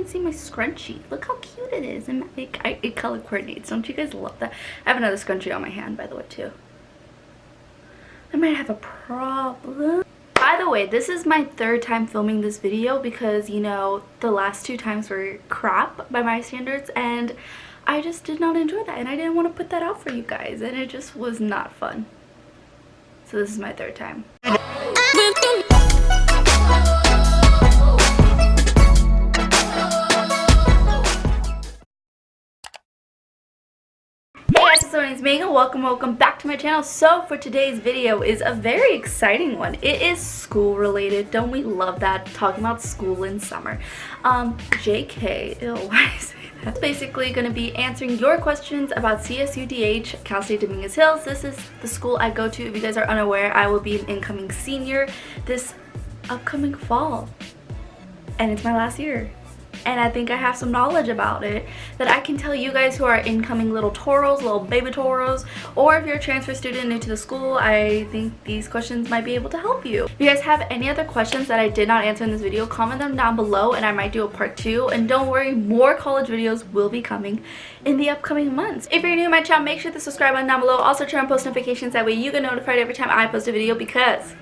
even see my scrunchie. Look how cute it is, and it color coordinates. Don't you guys love that? I have another scrunchie on my hand, by the way, too. I might have a problem. By the way, this is my third time filming this video because, you know, the last 2 times were crap by my standards, and I just did not enjoy that, and I didn't want to put that out for you guys, and it just was not fun. So this is my third time. So my name is Megan. Welcome back to my channel. So for today's video is a very exciting one. It is school related. Don't we love that? Talking about school in summer. JK, ew, why did I say that? It's basically going to be answering your questions about CSUDH, Cal State Dominguez Hills. This is the school I go to. If you guys are unaware, I will be an incoming senior this upcoming fall. And it's my last year. And I think I have some knowledge about it that I can tell you guys who are incoming little Toros, little baby Toros, or if you're a transfer student new to the school. I think these questions might be able to help you. If you guys have any other questions that I did not answer in this video, comment them down below and I might do a part 2. And don't worry, more college videos will be coming in the upcoming months. If you're new to my channel, make sure to subscribe button down below. Also turn on post notifications, that way you get notified every time I post a video, because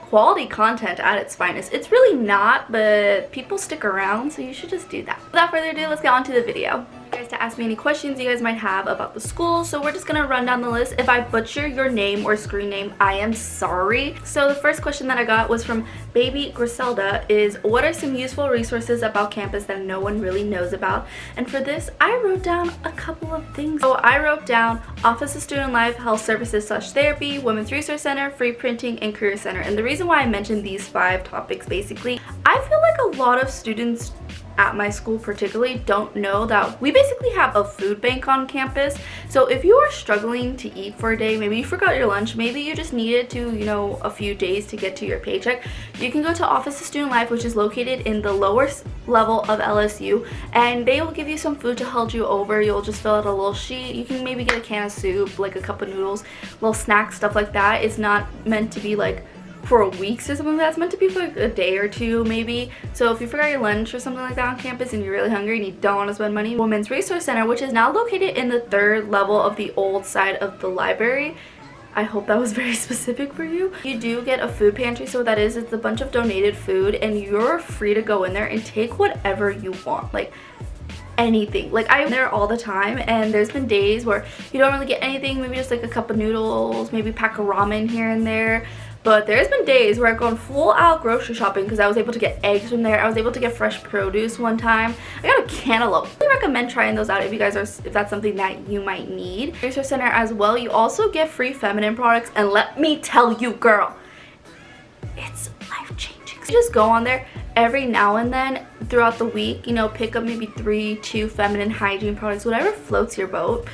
quality content at its finest. It's really not, but people stick around, so you should just do that. Without further ado, let's get on to the video. You guys to ask me any questions you guys might have about the school, so we're just gonna run down the list. If I butcher your name or screen name, I am sorry. So the first question that I got was from Baby Griselda, is what are some useful resources about campus that no one really knows about? And for this, I wrote down a couple of things. So I wrote down Office of Student Life, Health Services / Therapy, Women's Resource Center, Free Printing, and Career Center. And the reason why I mentioned these 5 topics, basically, I feel like a lot of students at my school particularly don't know that we basically have a food bank on campus. So if you are struggling to eat for a day, maybe you forgot your lunch, maybe you just needed to, you know, a few days to get to your paycheck, you can go to Office of Student Life, which is located in the lower level of LSU, and they will give you some food to hold you over. You'll just fill out a little sheet. You can maybe get a can of soup, like a cup of noodles, little snacks, stuff like that. It's not meant to be like for a week or something. That's meant to be for like a day or 2 maybe. So if you forgot your lunch or something like that on campus and you're really hungry and you don't want to spend money, Women's Resource Center, which is now located in the 3rd level of the old side of the library. I hope that was very specific for you. You do get a food pantry, so what that is, it's a bunch of donated food and you're free to go in there and take whatever you want, like anything. Like, I'm there all the time, and there's been days where you don't really get anything, maybe just like a cup of noodles, maybe a pack of ramen here and there. But there's been days where I've gone full out grocery shopping because I was able to get eggs from there. I was able to get fresh produce one time. I got a cantaloupe. I really recommend trying those out if you guys are, if that's something that you might need. Resource Center as well, you also get free feminine products, and let me tell you, girl, it's life-changing. So just go on there every now and then throughout the week, you know, pick up maybe 2 feminine hygiene products, whatever floats your boat.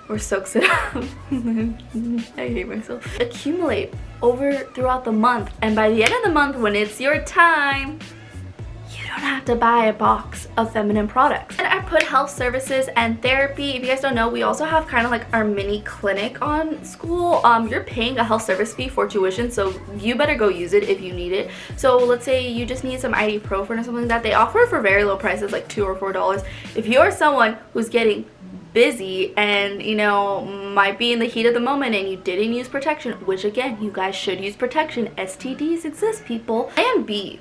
Or soaks it up. I hate myself. Accumulate throughout the month, and by the end of the month, when it's your time, you don't have to buy a box of feminine products. And I put health services and therapy. If you guys don't know, we also have kind of like our mini clinic on school. You're paying a health service fee for tuition, so you better go use it if you need it. So let's say you just need some ibuprofen or something like that. They offer it for very low prices, like $2 or $4. If you're someone who's getting busy and, you know, might be in the heat of the moment and you didn't use protection, which again, you guys should use protection. STDs exist, people. Plan B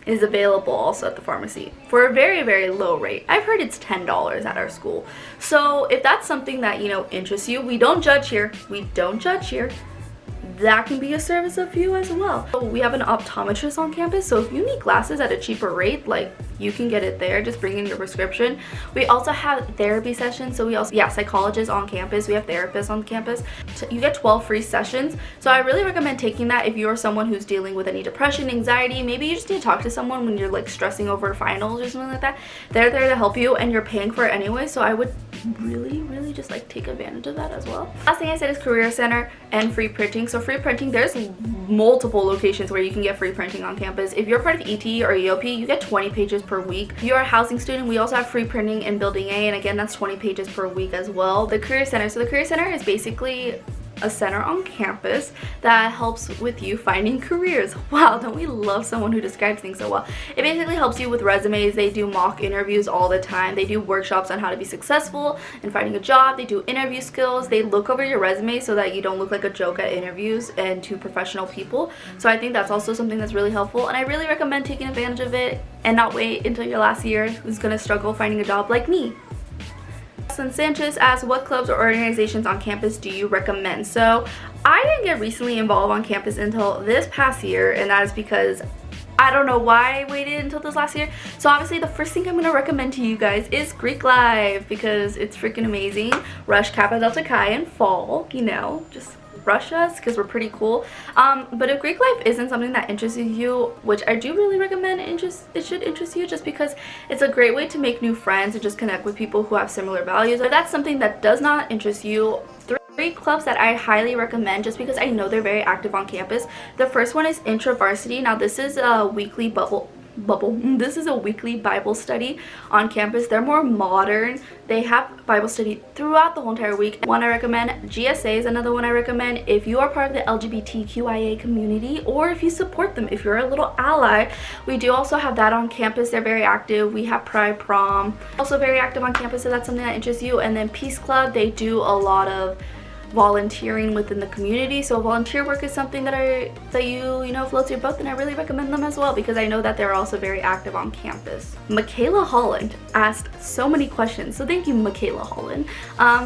is available also at the pharmacy for a very, very low rate. I've heard it's $10 at our school. So if that's something that, you know, interests you, we don't judge here. We don't judge here. That can be a service of you as well. So we have an optometrist on campus, so if you need glasses at a cheaper rate, like, you can get it there. Just bring in your prescription. We also have therapy sessions, so we also, yeah, psychologists on campus. We have therapists on campus. So you get 12 free sessions. So I really recommend taking that if you're someone who's dealing with any depression, anxiety. Maybe you just need to talk to someone when you're like stressing over finals or something like that. They're there to help you, and you're paying for it anyway, so I would really just like take advantage of that as well. Last thing I said is Career Center and free printing. So free printing, there's multiple locations where you can get free printing on campus. If you're part of ET or EOP, you get 20 pages per week. If you're a housing student, we also have free printing in Building A, and again, that's 20 pages per week as well. The Career Center, so the Career Center is basically a center on campus that helps with you finding careers. Wow, don't we love someone who describes things so well? It basically helps you with resumes. They do mock interviews all the time. They do workshops on how to be successful in finding a job. They do interview skills. They look over your resume so that you don't look like a joke at interviews and to professional people. So I think that's also something that's really helpful, and I really recommend taking advantage of it and not wait until your last year who's gonna struggle finding a job like me. Sanchez asks, what clubs or organizations on campus do you recommend? So I didn't get recently involved on campus until this past year, and that is because I don't know why I waited until this last year. So obviously the first thing I'm going to recommend to you guys is Greek Live, because it's freaking amazing. Rush Kappa Delta Chi in fall, you know, just rush us because we're pretty cool. But if Greek life isn't something that interests you, which I do really recommend, it should interest you, just because it's a great way to make new friends and just connect with people who have similar values. If that's something that does not interest you, three clubs that I highly recommend, just because I know they're very active on campus. The first one is IntraVarsity. Now this is a weekly this is a weekly Bible study on campus. They're more modern. They have Bible study throughout the whole entire week. One I recommend. GSA is another one I recommend. If you are part of the LGBTQIA community, or if you support them, if you're a little ally, we do also have that on campus. They're very active. We have Pride Prom, also very active on campus, if that's something that interests you. And then Peace Club, they do a lot of volunteering within the community. So volunteer work is something that you know floats your boat, and I really recommend them as well, because I know that they're also very active on campus. Michaela Holland asked so many questions, so thank you, Michaela Holland.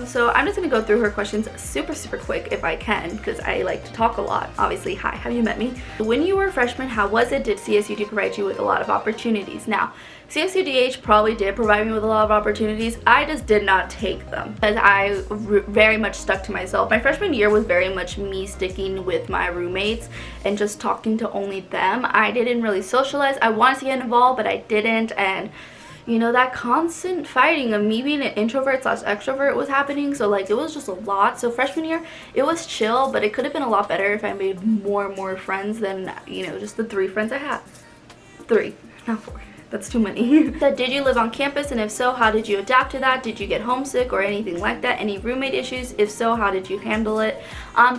So I'm just gonna go through her questions super quick if I can, because I like to talk a lot. Obviously, hi, have you met me? When you were a freshman, how was it? Did CSUD provide you with a lot of opportunities? Now, CSUDH probably did provide me with a lot of opportunities. I just did not take them, because I very much stuck to myself. My freshman year was very much me sticking with my roommates and just talking to only them. I didn't really socialize. I wanted to get involved, but I didn't, and you know, that constant fighting of me being an introvert / extrovert was happening, so like it was just a lot. So freshman year, it was chill, but it could have been a lot better if I made more friends than, you know, just the 3 friends I had. 3, not 4. That's too many. That did you live on campus, and if so, how did you adapt to that? Did you get homesick or anything like that? Any roommate issues? If so, how did you handle it?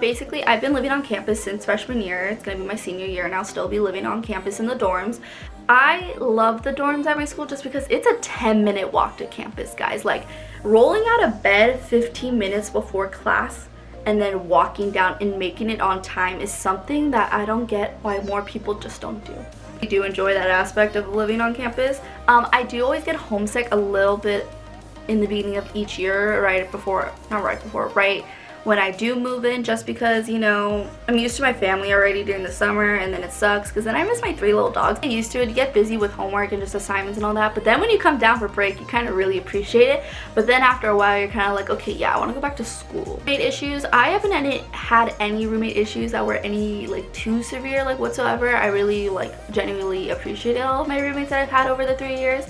Basically, I've been living on campus since freshman year. It's gonna be my senior year, and I'll still be living on campus in the dorms. I love the dorms at my school just because it's a 10-minute walk to campus, guys. Like, rolling out of bed 15 minutes before class and then walking down and making it on time is something that I don't get why more people just don't do. I do enjoy that aspect of living on campus. I do always get homesick a little bit in the beginning of each year, right when I do move in, just because, you know, I'm used to my family already during the summer, and then it sucks because then I miss my 3 little dogs. I used to it, you get busy with homework and just assignments and all that, but then when you come down for break, you kind of really appreciate it. But then after a while, you're kind of like, okay, yeah, I want to go back to school. Roommate issues, I haven't had any roommate issues that were any like too severe, like whatsoever. I really like genuinely appreciated all of my roommates that I've had over the 3 years.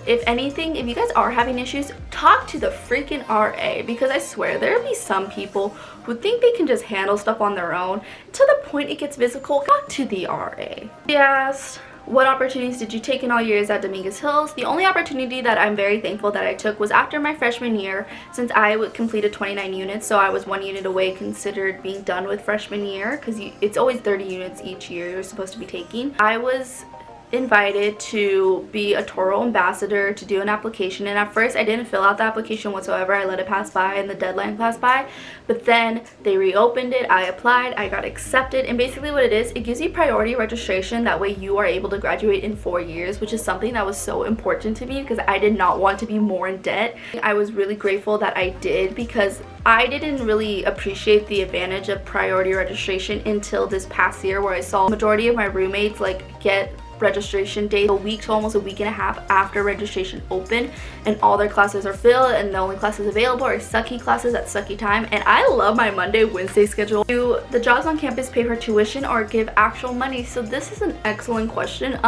If anything, if you guys are having issues, talk to the freaking RA, because I swear there'll be some people who think they can just handle stuff on their own to the point it gets physical. Talk to the RA. She asked, what opportunities did you take in all years at Dominguez Hills? The only opportunity that I'm very thankful that I took was after my freshman year, since I completed 29 units, so I was 1 unit away considered being done with freshman year, because it's always 30 units each year you're supposed to be taking. I was invited to be a Toro ambassador, to do an application, and at first I didn't fill out the application whatsoever. I let it pass by and the deadline passed by, but then they reopened it. I applied, I got accepted, and basically what it is, it gives you priority registration. That way you are able to graduate in 4 years, which is something that was so important to me because I did not want to be more in debt. I was really grateful that I did, because I didn't really appreciate the advantage of priority registration until this past year, where I saw the majority of my roommates like get registration date a week to almost a week and a half after registration opened, and all their classes are filled, and the only classes available are sucky classes at sucky time. And I love my Monday Wednesday schedule. Do the jobs on campus pay for tuition or give actual money? So this is an excellent question.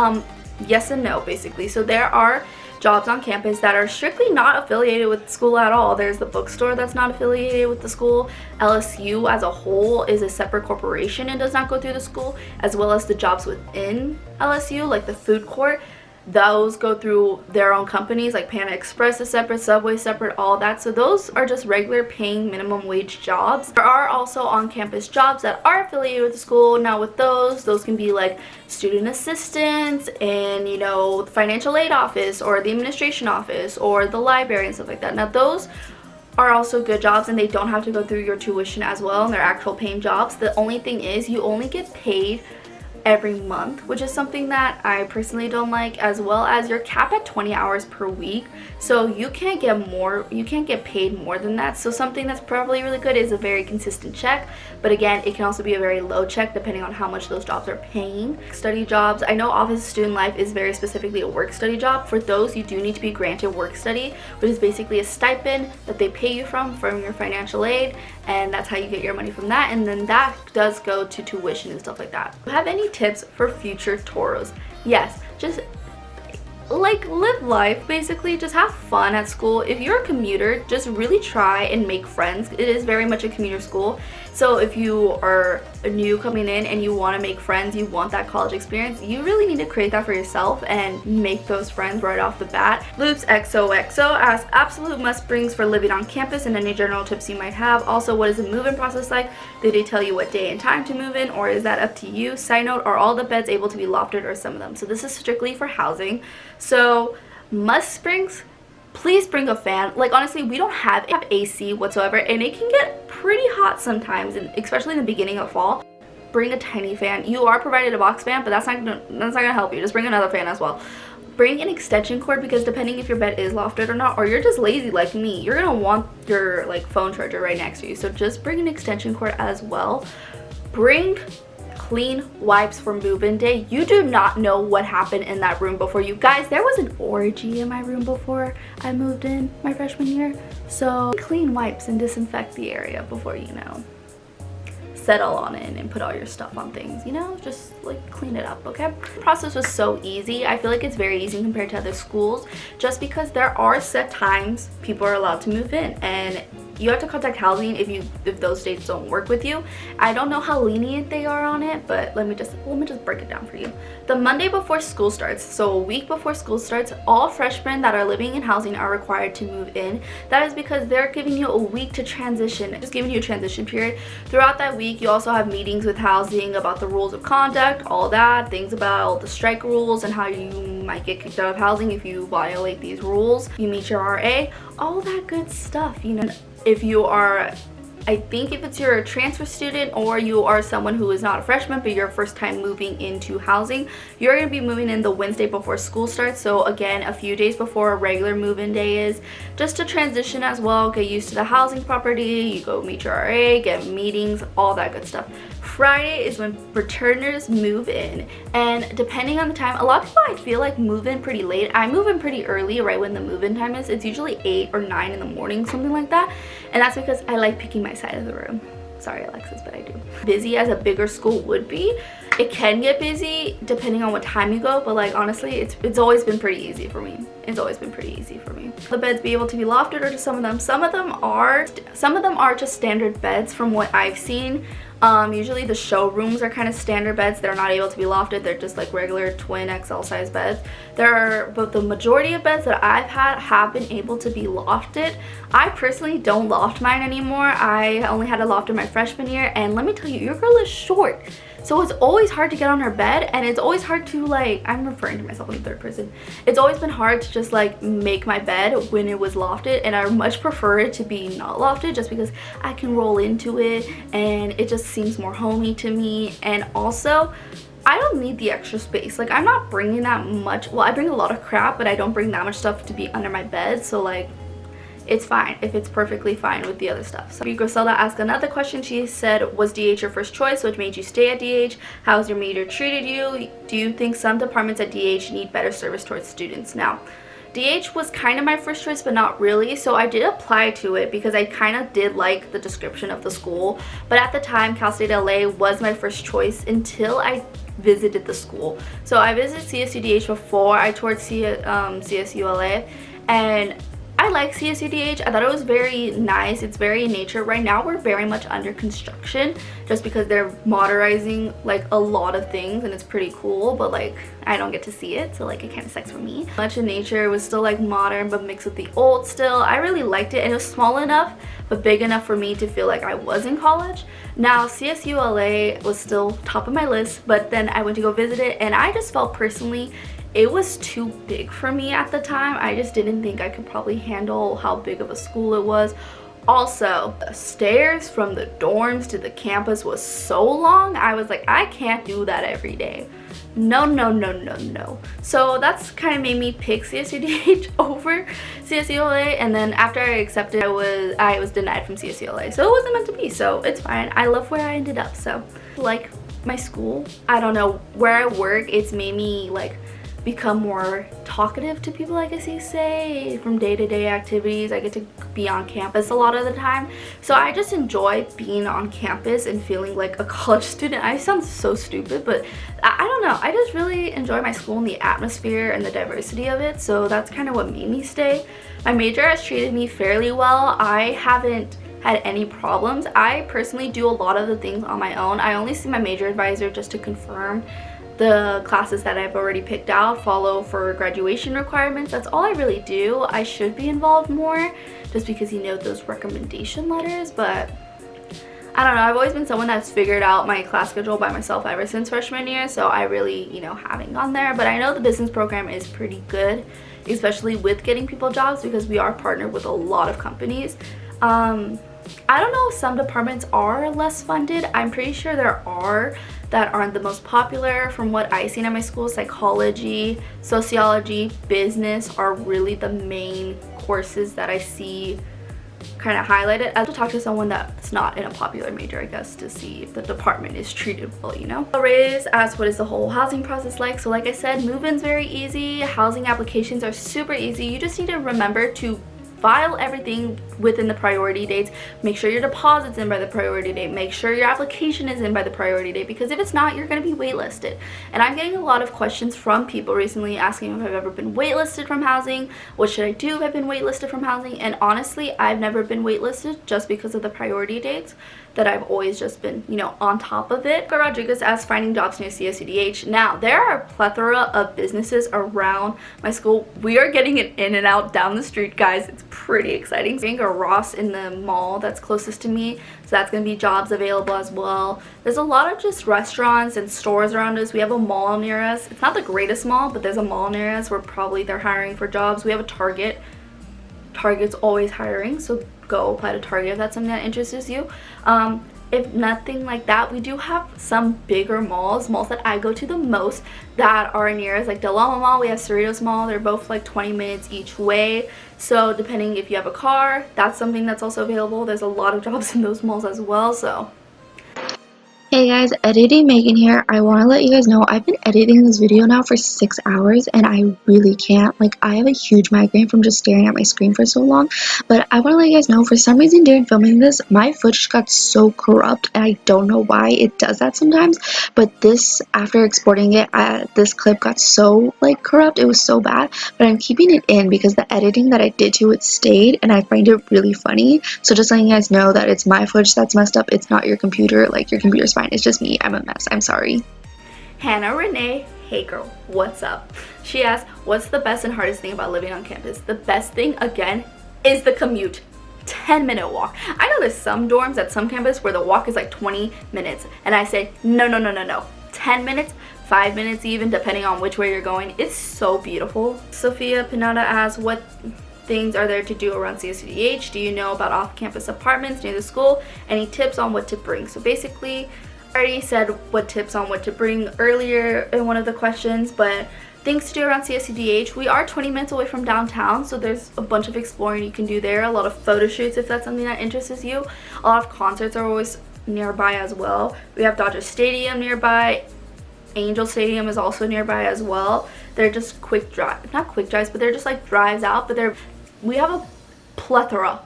Yes and no, basically. So there are jobs on campus that are strictly not affiliated with the school at all. There's the bookstore that's not affiliated with the school. LSU as a whole is a separate corporation and does not go through the school, as well as the jobs within LSU, like the food court. those go through their own companies. Like Panda Express is separate, Subway separate, all that. So those are just regular paying minimum wage jobs. There are also on-campus jobs that are affiliated with the school. Now with those can be like student assistants and, you know, the financial aid office or the administration office or the library and stuff like that. Now those are also good jobs, and they don't have to go through your tuition as well, and they're actual paying jobs. The only thing is you only get paid every month, which is something that I personally don't like, as well as you're capped at 20 hours per week, so you can't get paid more than that. So something that's probably really good is a very consistent check, but again, it can also be a very low check depending on how much those jobs are paying. Study jobs, I know Office of Student Life is very specifically a work study job. For those, you do need to be granted work study, which is basically a stipend that they pay you from your financial aid, and that's how you get your money from that, and then that does go to tuition and stuff like that. Do you have any tips for future Toros? Yes, just like live life, basically. Just have fun at school. If you're a commuter, just really try and make friends. It is very much a commuter school, so if you are new coming in and you want to make friends, you want that college experience, you really need to create that for yourself and make those friends right off the bat. Loops XOXO asks absolute must brings for living on campus and any general tips you might have. Also, what is the move-in process like? Did they tell you what day and time to move in, or is that up to you? Side note, are all the beds able to be lofted or some of them? So this is strictly for housing. So must brings, please bring a fan. Like honestly, we don't have AC whatsoever, and it can get pretty hot sometimes, and especially in the beginning of fall. Bring a tiny fan. You are provided a box fan, but that's not gonna help you. Just bring another fan as well. Bring an extension cord, because depending if your bed is lofted or not, or you're just lazy like me, you're gonna want your like phone charger right next to you. So just bring an extension cord as well. Bring clean wipes for move-in day. You do not know what happened in that room before. You guys, there was an orgy in my room before I moved in my freshman year. So clean wipes and disinfect the area before, you know, settle on it and put all your stuff on things, you know, just like clean it up. Okay, the process was so easy. I feel like it's very easy compared to other schools, just because there are set times people are allowed to move in, and you have to contact housing if those dates don't work with you. I don't know how lenient they are on it, but let me just break it down for you. The Monday before school starts, so a week before school starts, all freshmen that are living in housing are required to move in. That is because they're giving you a week to transition, just giving you a transition period. Throughout that week, you also have meetings with housing about the rules of conduct, all that, things about the strike rules and how you might get kicked out of housing if you violate these rules. You meet your RA, all that good stuff, you know. If you are, I think if you're a transfer student or you are someone who is not a freshman but you're first time moving into housing, you're going to be moving in the Wednesday before school starts. So again, a few days before a regular move-in day is, just to transition as well, get used to the housing property, you go meet your RA, get meetings, all that good stuff. Friday is when returners move in, and depending on the time, a lot of people I feel like move in pretty late. I move in pretty early, right when the move-in time is. It's usually 8 or 9 in the morning, something like that, and that's because I like picking my side of the room. Sorry Alexis, but I do. Busy as a bigger school would be. It can get busy depending on what time you go, but like honestly, it's always been pretty easy for me. It's always been pretty easy for me. The beds be able to be lofted, or just some of them. Some of them are just standard beds from what I've seen. Usually the showrooms are kind of standard beds. They're not able to be lofted. They're just like regular twin XL size beds. But the majority of beds that I've had have been able to be lofted. I personally don't loft mine anymore. I only had a loft in my freshman year, and let me tell you, your girl is short. So it's always hard to get on her bed, and it's always hard to, like, I'm referring to myself in the third person. It's always been hard to just like make my bed when it was lofted, and I much prefer it to be not lofted, just because I can roll into it and it just seems more homey to me. And also, I don't need the extra space. Like, I'm not bringing that much. Well, I bring a lot of crap, but I don't bring that much stuff to be under my bed, so like it's fine if it's perfectly fine with the other stuff. So Griselda asked another question. She said, was DH your first choice? What made you stay at DH? How's your meter treated you? Do you think some departments at DH need better service towards students? Now, DH was kind of my first choice, but not really. So I did apply to it because I kind of did like the description of the school. But at the time, Cal State LA was my first choice until I visited the school. So I visited CSUDH before I toured CSULA, and I like CSUDH. I thought it was very nice. It's very in nature. Right now we're very much under construction just because they're modernizing like a lot of things, and it's pretty cool, but like I don't get to see it, so like it kind of sucks for me. Much in nature. It was still like modern but mixed with the old still. I really liked it, and it was small enough but big enough for me to feel like I was in college. Now CSU LA was still top of my list, but then I went to go visit it, and I just felt personally it was too big for me at the time. I just didn't think I could probably handle how big of a school it was. Also, the stairs from the dorms to the campus was so long. I was like, I can't do that every day. No, no, no, no, no. So that's kind of made me pick CSUDH over CSULA, and then after I accepted, I was denied from CSULA. So it wasn't meant to be, so it's fine. I love where I ended up. So like my school, I don't know, where I work, it's made me like become more talkative to people, I guess you say, from day-to-day activities. I get to be on campus a lot of the time, so I just enjoy being on campus and feeling like a college student. I sound so stupid, but I don't know, I just really enjoy my school and the atmosphere and the diversity of it, so that's kind of what made me stay. My major has treated me fairly well. I haven't had any problems. I personally do a lot of the things on my own. I only see my major advisor just to confirm the classes that I've already picked out, follow for graduation requirements. That's all I really do. I should be involved more just because you know those recommendation letters, but I don't know. I've always been someone that's figured out my class schedule by myself ever since freshman year, so I really, you know, haven't gone there. But I know the business program is pretty good, especially with getting people jobs, because we are partnered with a lot of companies. I don't know if some departments are less funded. I'm pretty sure there are that aren't the most popular. From what I've seen at my school, psychology, sociology, business are really the main courses that I see kind of highlighted. I have to talk to someone that's not in a popular major, I guess, to see if the department is treated well, you know. Reyes asked, what is the whole housing process like? So like I said, move-in's very easy. Housing applications are super easy. You just need to remember to file everything within the priority dates. Make sure your deposit's in by the priority date. Make sure your application is in by the priority date, because if it's not, you're going to be waitlisted. And I'm getting a lot of questions from people recently asking if I've ever been waitlisted from housing. What should I do if I've been waitlisted from housing? And honestly, I've never been waitlisted just because of the priority dates, that I've always just been, you know, on top of it. Rodriguez asked, finding jobs near CSUDH. Now, there are a plethora of businesses around my school. We are getting an in and out down the street, guys. It's pretty exciting. Being a Ross in the mall that's closest to me, so that's going to be jobs available as well. There's a lot of just restaurants and stores around us. We have a mall near us. It's not the greatest mall, but there's a mall near us where probably they're hiring for jobs. We have a Target. Target's always hiring, so go apply to Target if that's something that interests you. If nothing like that, we do have some bigger malls that I go to the most that are near us, like Del Alma Mall. We have Cerritos Mall. They're both like 20 minutes each way, so depending if you have a car, that's something that's also available. There's a lot of jobs in those malls as well. So hey guys, Editing Megan here. I want to let you guys know I've been editing this video now for 6 hours and I really can't. Like, I have a huge migraine from just staring at my screen for so long. But I want to let you guys know, for some reason during filming this, my footage got so corrupt and I don't know why it does that sometimes. But this, after exporting it, this clip got so like corrupt. It was so bad. But I'm keeping it in because the editing that I did to it stayed and I find it really funny. So just letting you guys know that it's my footage that's messed up. It's not your computer. Like, your computer's fine. It's just me. I'm a mess. I'm sorry. Hannah Renee, hey girl, what's up? She asked, what's the best and hardest thing about living on campus? The best thing, again, is the commute. 10-minute walk. I know there's some dorms at some campus where the walk is like 20 minutes. And I say, no, no, no, no, no. 10 minutes, 5 minutes even, depending on which way you're going. It's so beautiful. Sophia Pinata asks, what things are there to do around CSUDH? Do you know about off-campus apartments near the school? Any tips on what to bring? So basically, I already said what tips on what to bring earlier in one of the questions, but things to do around CSUDH. We are 20 minutes away from downtown, so there's a bunch of exploring you can do there. A lot of photo shoots if that's something that interests you. A lot of concerts are always nearby as well. We have Dodger Stadium nearby. Angel Stadium is also nearby as well. They're just quick drive, not quick drives, but they're just like drives out, but we have a plethora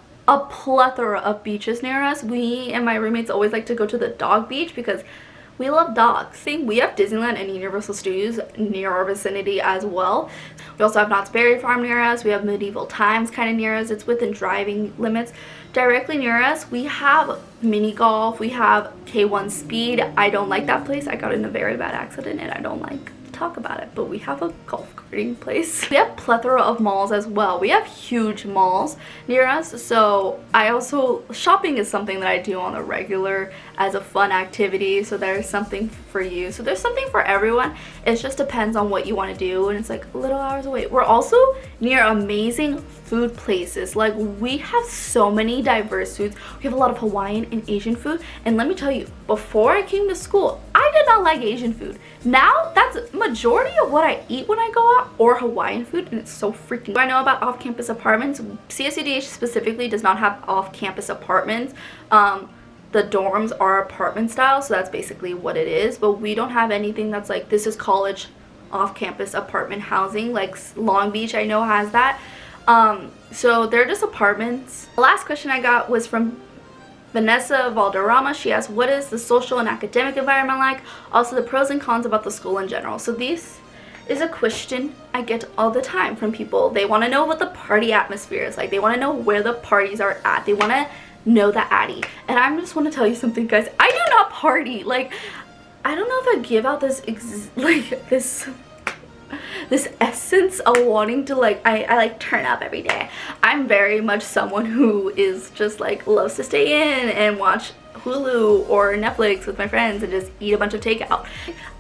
of beaches near us. We and my roommates always like to go to the dog beach because We love dogs. We have Disneyland and Universal Studios near our vicinity as well. We also have Knott's Berry Farm near us. We have Medieval Times kind of near us. It's within driving limits. Directly near us, we have mini golf. We have K1 Speed. I don't like that place. I got in a very bad accident and I don't like to talk about it, but we have a golf karting place. We have plethora of malls as well. We have huge malls near us, so shopping is something that I do on a regular as a fun activity, so there's something for you. So there's something for everyone. It just depends on what you want to do, and it's like little hours away. We're also near amazing food places. Like, we have so many diverse foods. We have a lot of Hawaiian and Asian food, and let me tell you, before I came to school, I did not like Asian food. Now that's majority of what I eat when I go out, or Hawaiian food, and it's so freaking. I know about off-campus apartments. CSUDH specifically does not have off-campus apartments. The dorms are apartment style, so that's basically what it is, but we don't have anything that's like, this is college off-campus apartment housing. Like Long Beach, I know, has that. So they're just apartments. The last question I got was from Vanessa Valderrama. She asked, what is the social and academic environment like? Also the pros and cons about the school in general. So this is a question I get all the time from people. They want to know what the party atmosphere is like. They want to know where the parties are at. They want to know the Addy. And I just want to tell you something, guys. I do not party. Like, I don't know if I give out this this essence of wanting to, like, I like turn up every day. I'm very much someone who is just like loves to stay in and watch Hulu or Netflix with my friends and just eat a bunch of takeout.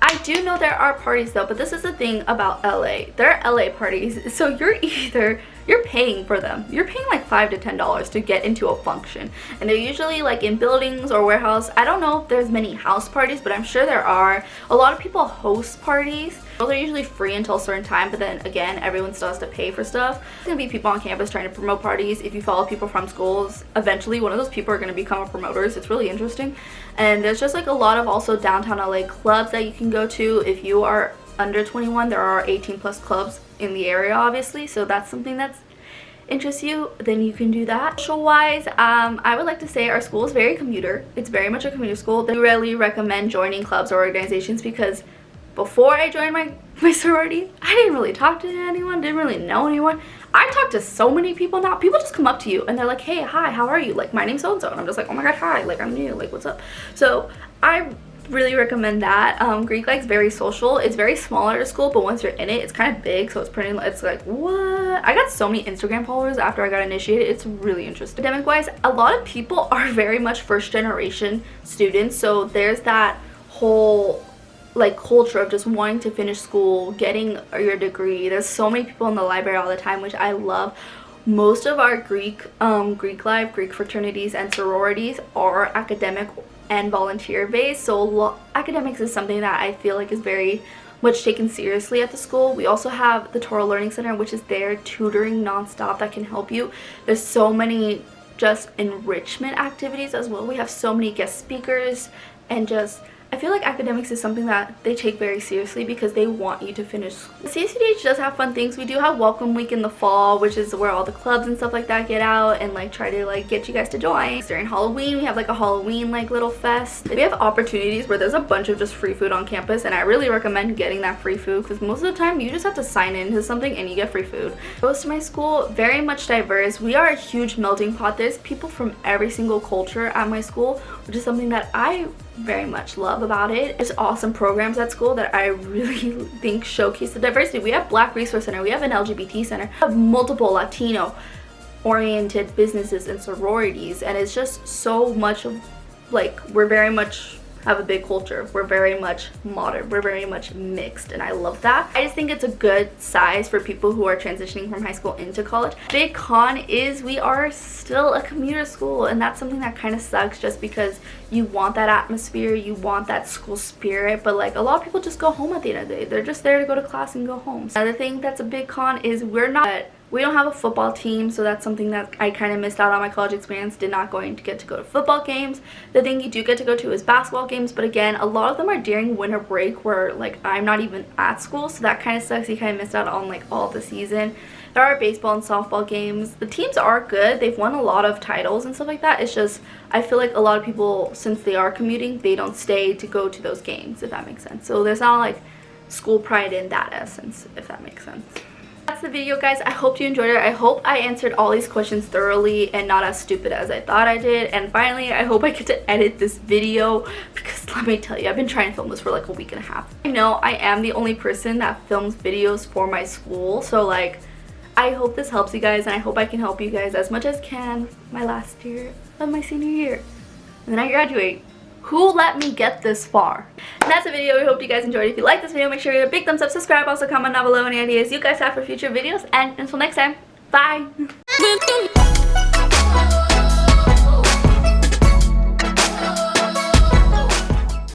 I do know there are parties though, but this is the thing about LA. There are LA parties, so you're paying for them. You're paying like $5 to $10 to get into a function, and they're usually like in buildings or warehouse. I don't know if there's many house parties, but I'm sure there are. A lot of people host parties. Those are usually free until a certain time, but then again, everyone still has to pay for stuff. There's gonna be people on campus trying to promote parties. If you follow people from schools, eventually one of those people are gonna become promoters. It's really interesting. And there's just like a lot of also downtown LA clubs that you can go to. If you are under 21, there are 18 plus clubs in the area, obviously, so that's something that's interests you, then you can do that. Social wise, I would like to say our school is very commuter. It's very much a commuter school. They really recommend joining clubs or organizations, because before I joined my sorority, I didn't really talk to anyone, didn't really know anyone. I talk to so many people now. People just come up to you and they're like, hey, hi, how are you? Like, my name's so-and-so. And I'm just like, oh my god, hi, like, I'm new, like, what's up? So I really recommend that. Greek Like's very social. It's very small at a school, but once you're in it, it's kind of big, so it's like, what? I got so many Instagram followers after I got initiated. It's really interesting. Academic wise, a lot of people are very much first generation students, so there's that whole like culture of just wanting to finish school, getting your degree. There's so many people in the library all the time, which I love. Most of our Greek life, Greek fraternities and sororities are academic and volunteer based, so academics is something that I feel like is very much taken seriously at the school. We also have the Toro Learning Center, which is there tutoring nonstop that can help you. There's so many just enrichment activities as well. We have so many guest speakers, and just I feel like academics is something that they take very seriously because they want you to finish school. CSUDH does have fun things. We do have Welcome Week in the fall, which is where all the clubs and stuff like that get out and like try to like get you guys to join. During Halloween, we have like a Halloween like little fest. We have opportunities where there's a bunch of just free food on campus, and I really recommend getting that free food because most of the time you just have to sign in to something and you get free food. Close to my school, very much diverse. We are a huge melting pot. There's people from every single culture at my school, which is something that I very much love about it. There's awesome programs at school that I really think showcase the diversity. We have Black Resource Center, we have an LGBT center, we have multiple Latino oriented businesses and sororities, and it's just so much of like, we're very much have a big culture. We're very much modern, we're very much mixed, and I love that. I just think it's a good size for people who are transitioning from high school into college. Big con is we are still a commuter school, and that's something that kind of sucks just because you want that atmosphere, you want that school spirit, but like a lot of people just go home at the end of the day. They're just there to go to class and go home. Another thing that's a big con is we're not We don't have a football team, so that's something that I kind of missed out on my college experience. Did not going to get to go to football games. The thing you do get to go to is basketball games, but again, a lot of them are during winter break where like I'm not even at school, so that kind of sucks. You kind of missed out on like all the season. There are baseball and softball games. The teams are good. They've won a lot of titles and stuff like that. It's just I feel like a lot of people, since they are commuting, they don't stay to go to those games, if that makes sense. So there's not like school pride in that essence, if that makes sense. That's the video, guys. I hope you enjoyed it. I hope I answered all these questions thoroughly and not as stupid as I thought I did. And finally, I hope I get to edit this video, because let me tell you, I've been trying to film this for like a week and a half. I know I am the only person that films videos for my school, so like I hope this helps you guys, and I hope I can help you guys as much as can my last year of my senior year. And then I graduate. Who let me get this far? And that's the video. We hope you guys enjoyed. If you like this video, make sure you give a big thumbs up, subscribe, also comment down below any ideas you guys have for future videos, and until next time, bye!